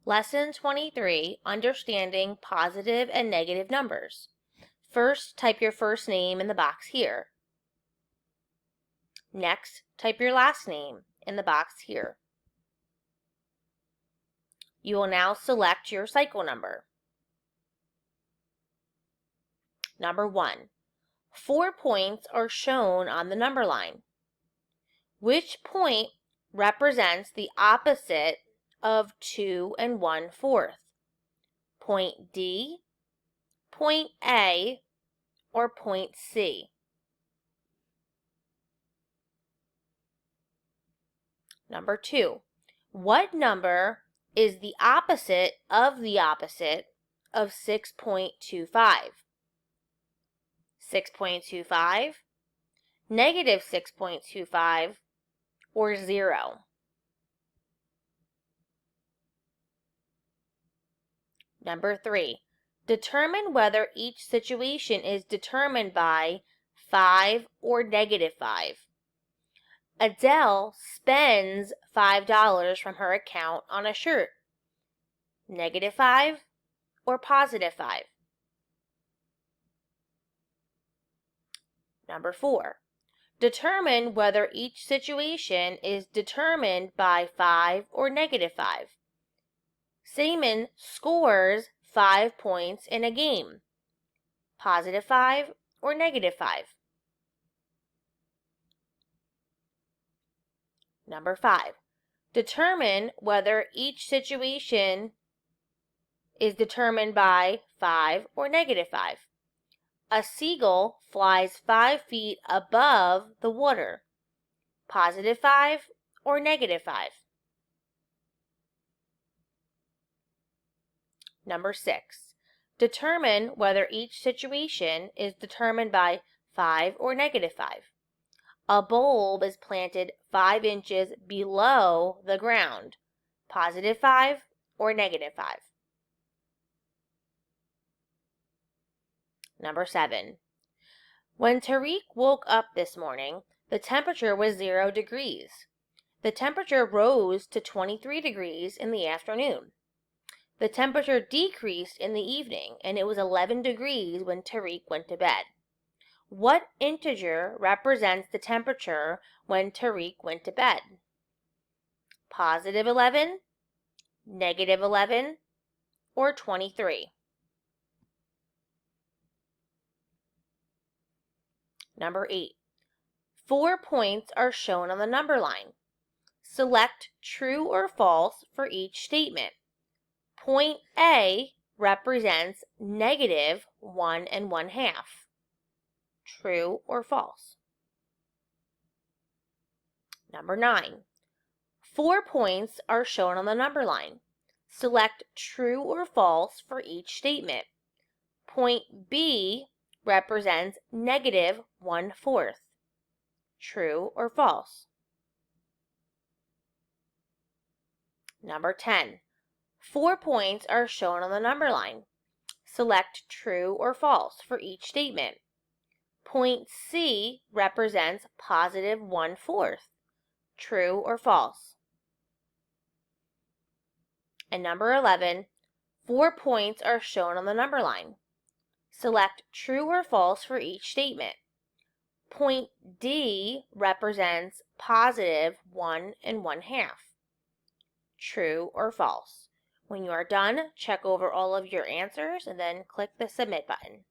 Lesson 23, Understanding Positive and Negative Numbers. First, type your first name in the box here. Next, type your last name in the box here. You will now select your cycle number. Number 1. 4 points are shown on the number line. Which point represents the opposite of 2 1/4? Point D, point A, or point C? Number 2. What number is the opposite of 6.25? 6.25, negative 6.25, or 0? Number 3. Determine whether each situation is determined by 5 or negative 5. Adele spends $5 from her account on a shirt. Negative 5 or positive 5? Number 4. Determine whether each situation is determined by 5 or negative 5. Seaman scores 5 points in a game. Positive 5 or negative 5? Number 5. Determine whether each situation is determined by 5 or negative 5. A seagull flies 5 feet above the water. Positive 5 or negative 5? Number 6. Determine whether each situation is determined by 5 or negative 5. A bulb is planted 5 inches below the ground. Positive 5 or negative 5? Number 7. When Tariq woke up this morning, the temperature was 0 degrees. The temperature rose to 23 degrees in the afternoon. The temperature decreased in the evening, and it was 11 degrees when Tariq went to bed. What integer represents the temperature when Tariq went to bed? Positive 11, negative 11, or 23? Number 8. 4 points are shown on the number line. Select true or false for each statement. Point A represents negative 1 1/2. True or false? Number 9. 4 points are shown on the number line. Select true or false for each statement. Point B represents negative 1/4. True or false? Number 10. 4 points are shown on the number line. Select true or false for each statement. Point C represents positive 1/4. True or false? And number 11, 4 points are shown on the number line. Select true or false for each statement. Point D represents positive 1 1/2. True or false? When you are done, check over all of your answers and then click the submit button.